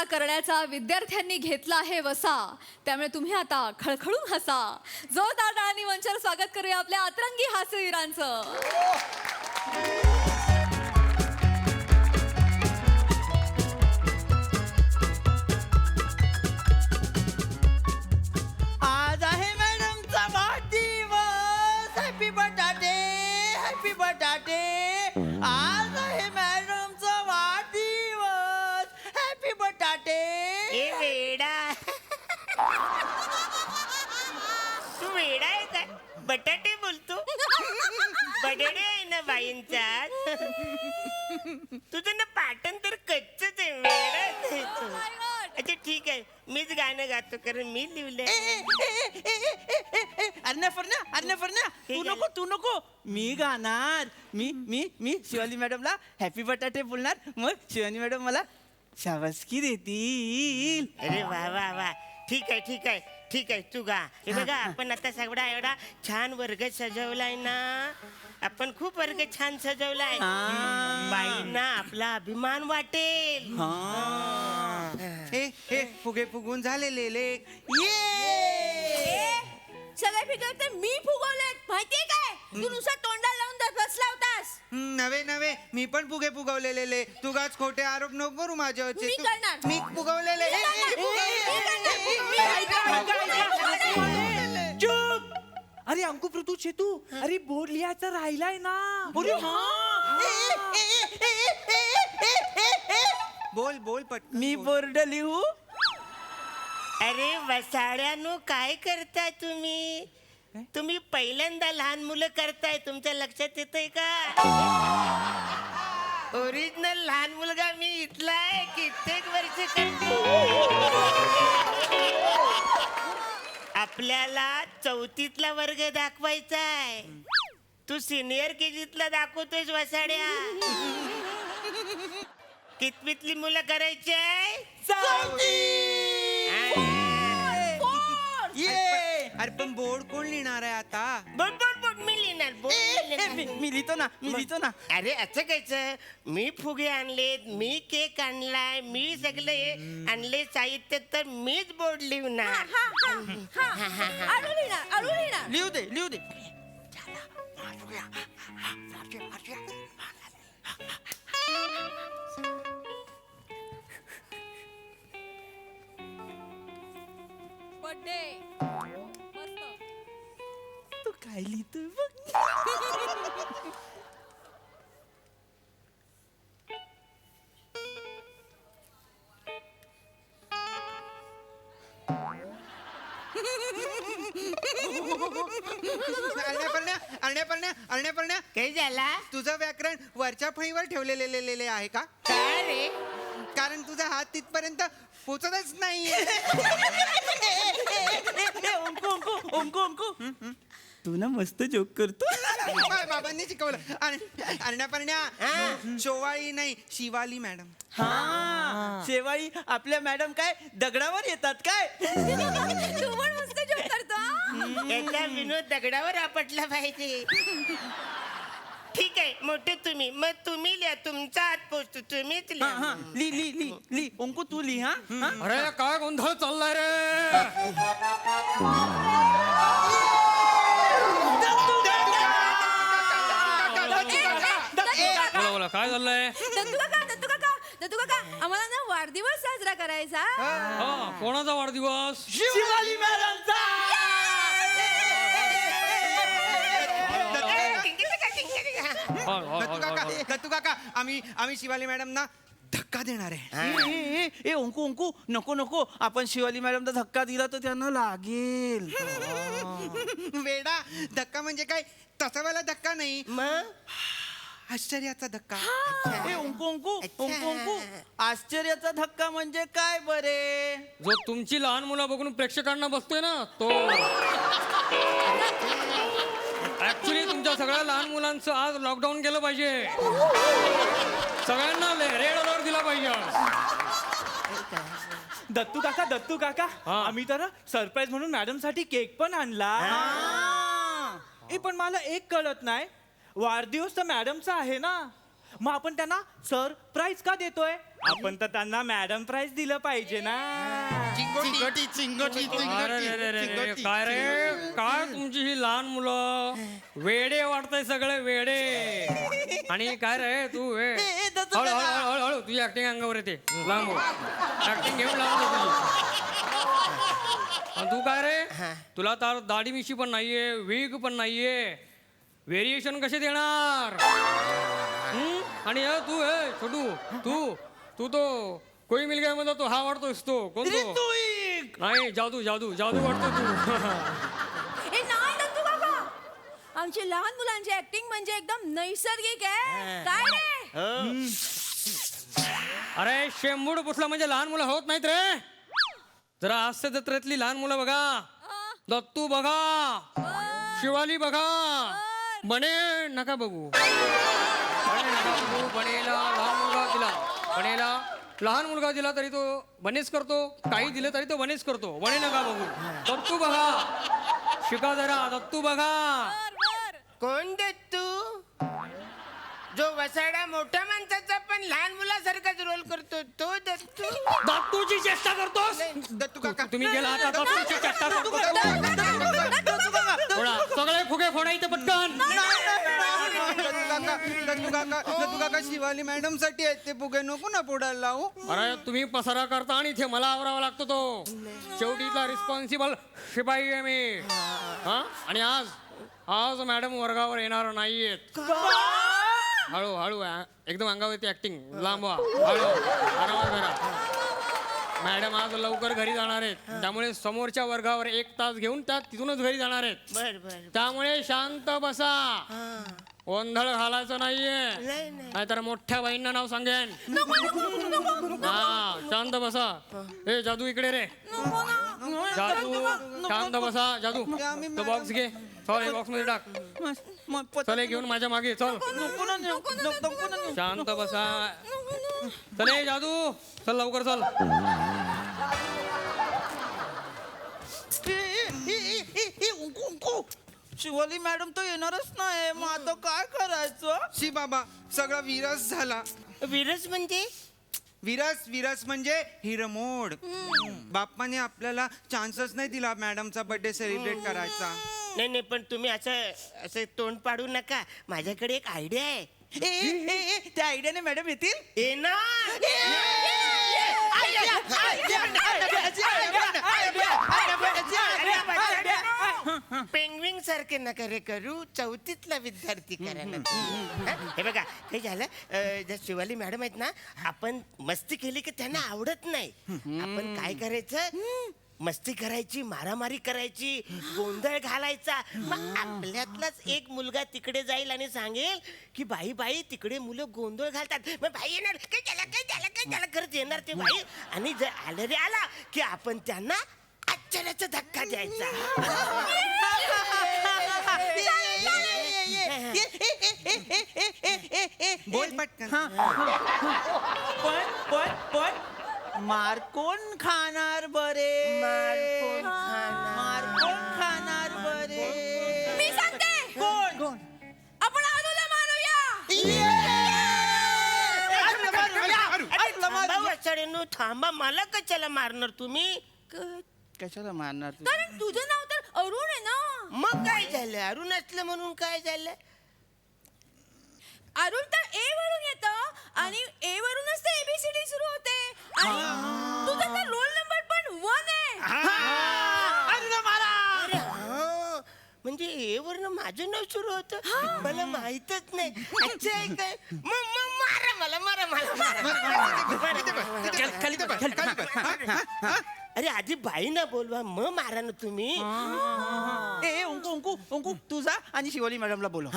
साजरा करण्याचा विद्यार्थ्यांनी घेतला आहे वसा, त्यामुळे तुम्ही आता खळखळून हसा. जोरदार टाळ्यांनी मंचावर स्वागत करूया आपल्या अतरंगी हास्यवीरांचं. आज आहे मॅडमचा वाढदिवस. Happy birthday, happy birthday. आज आहे मॅडमचा वाढदिवस. Happy birthday. ए वेडा, तू वेडा आहे का? बटाटे बोलतो. बटाटे आहे ना बाईंचा. तुझं ना पाटण तर कच्चच आहे. वेडा आहे तू. अच्छा ठीक आहे, मीच गाणं गातो कारण मी लिहिलंय. अर्ण्या तू नको. मी गाणार. मी शिवाली मॅडमला हॅपी बर्थडे बोलणार. मग शिवाली मॅडम मला शाबासकी देतील. अरे वा वा वा, ठीक आहे तू गा. हे बघा, आपण आता सगळा एवढा छान वर्ग सजवलाय ना. आपण खूप वर्ग छान सजवलाय. बाईंना आपला अभिमान वाटेल. हे फुगे फुगून झालेले लेख. सगळे फिगर तर मी फुगवलेत माहितीये काय? तू नुसतं तोंडाला लावून बसला होतास. नवे मी पण फुगे फुगवलेले. तुगाच खोटे आरोप नको करू माझ्यावरचे. मी करणार. मी फुगवलेले. चुप. अरे अंकु पृथू चेतू, अरे बोर्ड लिहायचा राहिलाय ना. अरे बोल पट. मी बोर्ड लिहू. अरे वसाड्यानो, काय करताय तुम्ही? तुम्ही पहिल्यांदा लहान मुलं करताय. तुमच्या लक्षात येतंय का? ओरिजिनल लहान मुलगा मी इथला आहे. कित्येक वर्ष करतो. आपल्याला 4थीतला वर्ग दाखवायचा आहे. तू सिनियर KGतला दाखवतोयस वसाड्या. कितवीतली मुलं करायची आहे? अरे पण बोर्ड कोण लिहिणार आहे आता? बोट मी लिहिणार. मी लिहितो ना. अरे असं कायचं, मी फुगे आणलेत, मी केक आणलाय, मी सगळे आणले साहित्य, तर मीच बोर्ड लिहणार. आडू लिहिणार. लिहू दे. बर्थडे तू काय लिहितोय बघ. अरण्या काय झाला? तुझं व्याकरण वरच्या फळीवर ठेवलेले आहे का? काय रे? कारण तुझा हात तिथपर्यंत पोचतच नाही. ओंको तू ना मस्त जोक करतो. बाबांनी शिकवलं. अरण्या शोवाळी नाही, शिवाली मॅडम. शेवाळी आपल्या मॅडम काय दगडावर येतात काय? तू पण मस्त जोक करतो. याचा विनोद दगडावर आपटला पाहिजे. ठीक आहे, मोठे तुम्ही, मग तुम्ही लिहा. तुमचा हात पोचतो, तुम्हीच लिहा. ली ओंको तू ली. हा अरे काय गोंधळ चाललाय रे? बोला काय चाललंय? दत्तू काका, आम्हाला ना वाढदिवस साजरा करायचा. कोणाचा वाढदिवस? शिवाली मॅडमचा. दत्तू काका आम्ही शिवाली मॅडमना धक्का देणार आहे. ए ओंकू नको. आपण शिवाली मॅडमला धक्का दिला तर त्यांना लागेल. वेडा, धक्का म्हणजे काय तसा वाला धक्का नाही, मग आश्चर्याचा धक्का. ए ओंकू आश्चर्याचा धक्का म्हणजे काय बरे? जो तुमची लहान मुलं बघून प्रेक्षकांना बसतोय ना तो. ऍक्च्युली तुमच्या सगळ्या लहान मुलांचं आज लॉकडाऊन केलं पाहिजे. सगळ्यांना रेड अलर्ट दिला पाहिजे. दत्तू काका आम्ही तर सरप्राईज म्हणून मॅडम साठी केक पण आणला. पण मला एक कळत नाही, वाढदिवस तर मॅडमचा आहे ना, मग आपण त्यांना सरप्राईज का देतोय? आपण तर त्यांना मॅडम प्राइज दिलं पाहिजे ना. चिंगोटी चिंगोटी अरे रे रे रे रे, काय रे काय तुमची ही लहान मुलं वेडे वाटतंय सगळे वेडे. आणि काय रे तू हळू हळू हळू हळू तुझी ऍक्टिंग अंगावर येते. लांब ऍक्टिंग घेऊन लांब तुझी. तू काय रे तुला तर दाढी मिशी पण नाहीये वीग पण नाहीये. व्हेरिएशन कसे देणार? आणि तू छोटू तू तू तो कोई मिल गया मध्ये तो हा वाटतोस तो कोण तो? नाही जादू जादू जादू वाटतो तू. ए नाही दत्तू काका, आमची लहान मुलांची ऍक्टिंग म्हणजे एकदम नैसर्गिक आहे. काय रे? अरे शेंबूड पुसला म्हणजे लहान मुलं होत नाहीत रे. जरा हास्य जत्रेतली लहान मुलं बघा. दत्तू बघा, शिवाली बघा. बने नका बघू. बने नका बघू. बनेला लहान मुलगा दिला. बनेला लहान मुलगा दिला तरी तो बनेच करतो. काही दिलं तरी तो बनेच करतो. बने नका बघू. दत्तू बघा. शिका जरा. दत्तू बघा. कोण दत्तू? जो वसाडा मोठ्या माणसाचा पण लहान मुलासारखाच रोल करतो तो दत्तू? दत्तूची चेष्टा करतोस. दत्तू काका तुम्ही गेला आता दत्तूची चेष्टा करतो. फोडा. सगळे फुगे फोडा इथे पटकन. दत्तू काका शिवाली मॅडम साठी आहेत ते फुगे नको ना पुढायला लावू. अरे तुम्ही पसारा करता आणि इथे मला आवरावा लागतो तो. शेवटीचा रिस्पॉन्सिबल शिपाई आहे मी. हा आणि आज मॅडम वर्गावर येणार नाहीयेत. हळू हळू एकदम अंगावरती ऍक्टिंग. लांब व्हा. हळू आरामात करा. मॅडम आज लवकर घरी जाणार आहेत. त्यामुळे समोरच्या वर्गावर 1 तास घेऊन त्या तिथूनच घरी जाणार आहेत. बर बर. त्यामुळे शांत बसा. गोंधळ घालायचं नाहीये. नाही. नाहीतर मोठ्या बाईंना नाव सांगेन. हा शांत बसा. ए जादू इकडे रे. जादू शांत बसा. जादू तो बॉक्स घे. चल हे बॉक्स मध्ये टाक. चल हे घेऊन माझ्या मागे चल. शांत बसा. चल हे जादू चल लवकर चल. शिवाली मॅडम तर येणारच नाही. मग आता काय करायचं? शी बाबा सगळा विरस झाला. विरस म्हणजे? विरस म्हणजे हिरमोड. बाप्पाने आपल्याला चान्सच नाही दिला मॅडमचा बर्थडे सेलिब्रेट करायचा. नाही पण तुम्ही असं तोंड पाडू नका. माझ्याकडे एक आयडिया आहे. त्या आयडियाने मॅडम येतील. पेंग्विन सारखे नका रे करू. 4थीतला विद्यार्थी करा ना. हे बघा हे झालं. ज्या शिवाली मॅडम आहेत ना, आपण मस्ती केली की त्यांना आवडत नाही. आपण काय करायचं? मस्ती करायची, मारामारी करायची, गोंधळ घालायचा. मग आपल्यातलाच एक मुलगा तिकडे जाईल आणि सांगेल की बाई तिकडे मुलं गोंधळ घालतात. मग बाई येणार काय त्याला करत येणार ते बाई. आणि जर आलं रे आला की आपण त्यांना आश्चर्याचा धक्का द्यायचा. बोल पटकन. पण मार कोण खाणार बरे? मार कोण खाणार बरे? मी सांगते. कोण? आपण आरूला मारूया. थांबा. मला कशाला मारणार तुम्ही? कशाला मारणार तू? कारण तुझं नाव तर अरुण आहे ना. मग काय झालं? अरुण असलं म्हणून काय झालं? अरुण तर ए वरून येतं आणि ए वरूनच तर ABCD सुरू होते. आणि तुझा तर रोल नंबर पण 1 आहे. अरे हा, म्हणजे ए वरनं माझं नाव सुरू होतं. मला माहितच नाही. अच्छा आहे काय? मग मारा मला. अरे आधी बाईना बोलवा मग मारा ना तुम्ही. ए अंकू तू जा आणि शिवाली मॅडमला बोलव.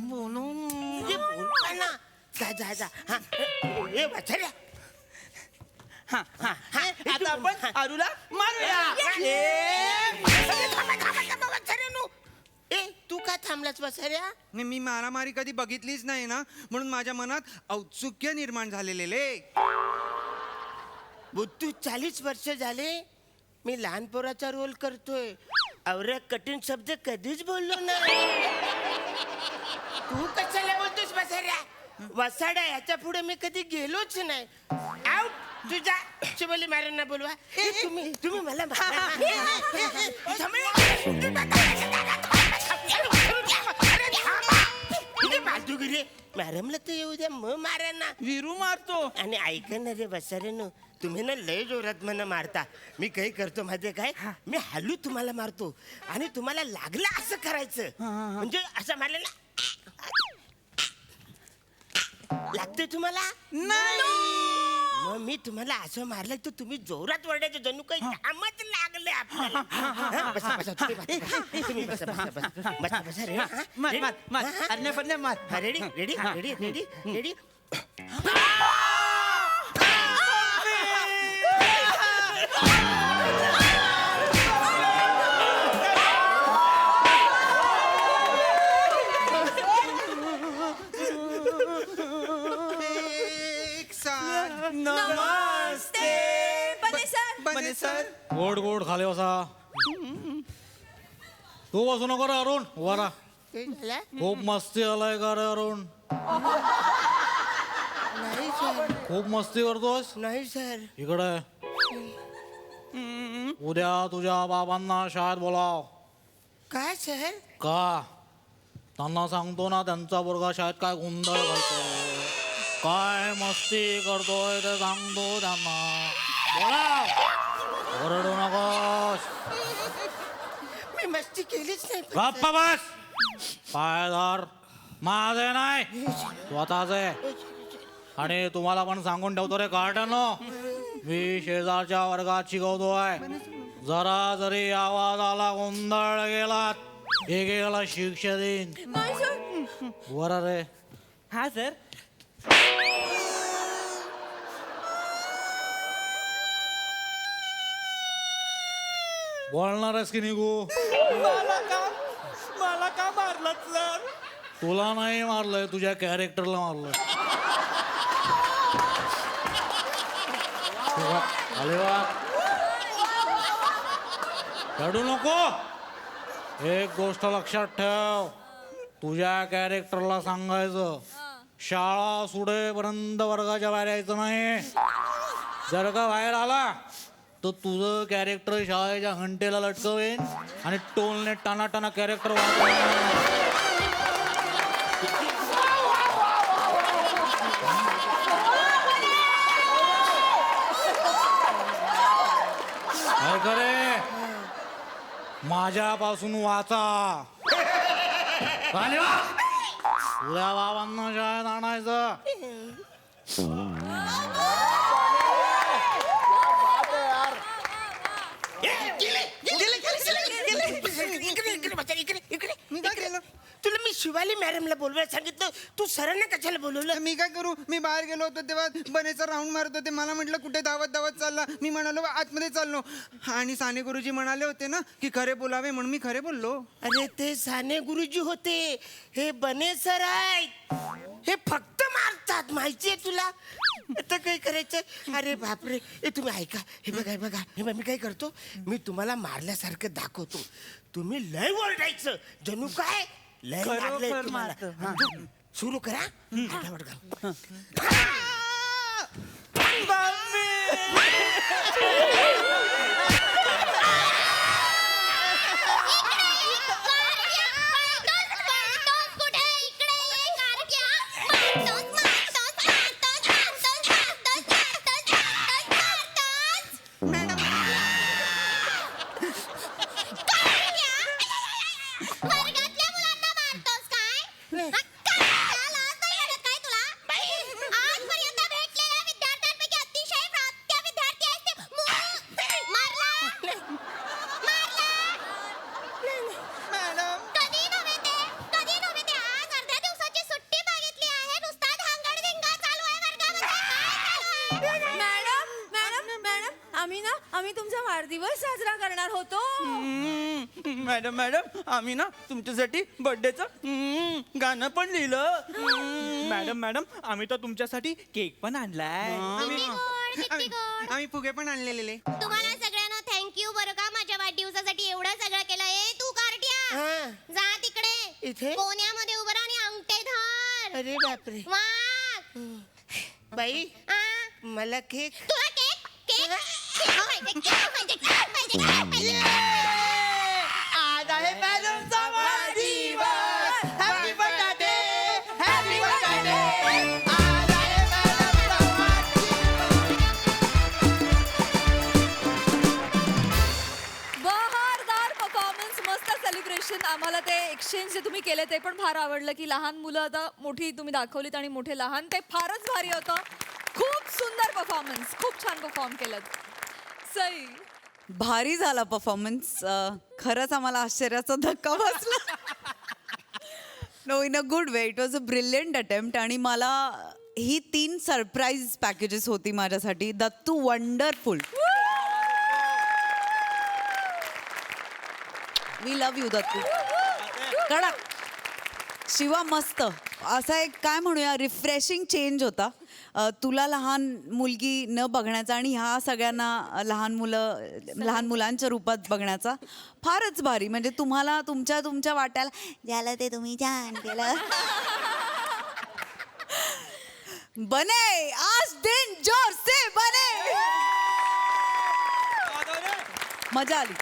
म्हणजे बोलवा ना. जा. हा ए वाचऱ्या. आता आपण आरूला मारूया. ए तू का थांबलास बसऱ्या? मी मारामारी कधी बघितलीच नाही ना, म्हणून माझ्या मनात औत्सुक्य निर्माण झालेले. बुद्धू 40 वर्ष झाले मी लहान पोराचा रोल करतोय. अवऱ्या कठीण शब्द कधीच बोललो नाही. तू कशाला बोलतोस बसऱ्या? वसाडा याच्या पुढे मी कधी गेलोच नाही. आउट. तुझ्या शिवली मॅडमना बोलवा. तुम्ही मला बाजूगिरी मॅडमला तर येऊ द्या, मग मारा ना. विरू मारतो. आणि ऐका ना रे बसाऱ्यानो, तुम्ही ना लय जोरात मला मारता. मी काही करतो माहितीये काय, मी हलू तुम्हाला मारतो आणि तुम्हाला लागलं असं करायचं. म्हणजे असं मारलं ना, लागतंय तुम्हाला. मग मी तुम्हाला असं मारलं तर तुम्ही जोरात वरडायचं, जणू काही कामच लागले आपल्याला. बसा बसा तुम्ही बसा बसा बसा बसा बसा रे. मार मार मार अरण्या फरण्या मार. Ready ready ready ready ready. नमस्ते बने सर. बने सर. गोड गोड खाली बसा. तू बसू नको रे अरुण, उभा राहा. काय झालं? खूप मस्ती आलाय का रे अरुण? नाही सर, खूप मस्ती करतोस. नाही सर. इकडे उद्या तुझ्या बाबांना शाळेत बोलाव. काय सर? का? त्यांना सांगतो ना त्यांचा पोरगा शाळेत काय गोंधळ घालतोय, काय मस्ती करतोय ते सांगतो त्यांना. बोलाव, ओरडू नकोस. मी मस्ती केलीच नाही. गप्पा बस. पायदार माझे नाही, स्वतःचे. आणि तुम्हाला पण सांगून ठेवतो रे कार्टनो, मी शेजारच्या वर्गात शिकवतोय. जरा जरी आवाज आला, गोंधळ गेलात, एकेकाला शिक्षा देईन. नाही सर. बरं रे. हा सर. बोलणार आहेस की निघू? मला का मारलं सर? तुला नाही मारलंय, तुझ्या कॅरेक्टरला मारलंय. आले वा. रडू नको. एक गोष्ट लक्षात ठेव, तुझ्या कॅरेक्टरला सांगायचं शाळा सुटेपर्यंत वर्गाच्या बाहेर यायचं नाही. जर का बाहेर आला तर तुझं कॅरेक्टर शाळेच्या घंटेला लटकवेन आणि टोलने टाना टाना कॅरेक्टर वाजवेन. काय करे, माझ्यापासून वाचा. आले वा. तुझ्या बाबांना शाळेत आणायचं. तुला मी शिवाली मॅडमला बोलवायला सांगितलं, तू सरांना कशाला बोलवलं? मी काय करू, मी बाहेर गेलो होतो तेव्हा बनेचा राऊंड मारत होते. मला म्हटलं कुठे धावत धावत चालला. मी म्हणालो आतमध्ये चाललो. आणि साने गुरुजी म्हणाले होते ना की खरे बोलावे, म्हणून मी खरे बोललो. अरे ते साने गुरुजी होते, हे बने सर आहेत. हे फक्त मारतात, माहितीये तुला. आता काय करायचं? अरे बापरे. तुम्ही ऐका, हे बघा हे बघा, हे बघा, मी काय करतो, मी तुम्हाला मारल्यासारखं दाखवतो. तुम्ही लय ओरडायचं, जणू काय लय लागलंय तुम्हाला. सुरू करा. फटाफट करा. आम्ही तुमचा वाढदिवस साजरा करणार होतो. मॅडम मॅडम आम्ही ना तुमच्यासाठी बर्थडेचं गाणं पण लिहिलं. मॅडम मॅडम आम्ही तर तुमच्यासाठी केक पण आणलाय. आम्ही फुगे पण आणलेले. तुम्हाला सगळ्यांना थँक्यू बरं का, माझ्या वाढदिवसासाठी एवढं सगळं केलंय. तू कार्ट्या जा तिकडे इथे? कोण्यामध्ये उभं राहा आणि अंगठे धर. अरे बापरे. 1 बाई मला केक तुला केक केक केक पाहिजे, केक पाहिजे, केक पाहिजे, केक पाहिजे. आज आहे मॅडमचा वाढदिवस. Happy birthday, happy birthday. आज आहे मॅडमचा बहारदार परफॉर्मन्स, मस्त सेलिब्रेशन. आम्हाला ते एक्सचेंज जे तुम्ही केले ते पण फार आवडलं, की लहान मुलं आता मोठी तुम्ही दाखवलीत आणि मोठे लहान, ते फारच भारी होतं. खूप सुंदर परफॉर्मन्स, खूप छान परफॉर्म केलं. सई, भारी झाला परफॉर्मन्स. खरंच आम्हाला आश्चर्याचा धक्का बसला. No, in a good way. It was a brilliant attempt. आणि मला ही 3 सरप्राईज पॅकेजेस होती माझ्यासाठी. Dattu wonderful. We love you Dattu. कडक. शिवा मस्त. असा एक काय म्हणूया रिफ्रेशिंग चेंज होता. तुला लहान मुलगी न बघण्याचा आणि ह्या सगळ्यांना लहान मुलांच्या रूपात बघण्याचा फारच भारी. म्हणजे तुम्हाला तुमच्या वाट्याला ज्याला ते तुम्ही छान केलं. बने आज दिन जोर से बने. मजा आली.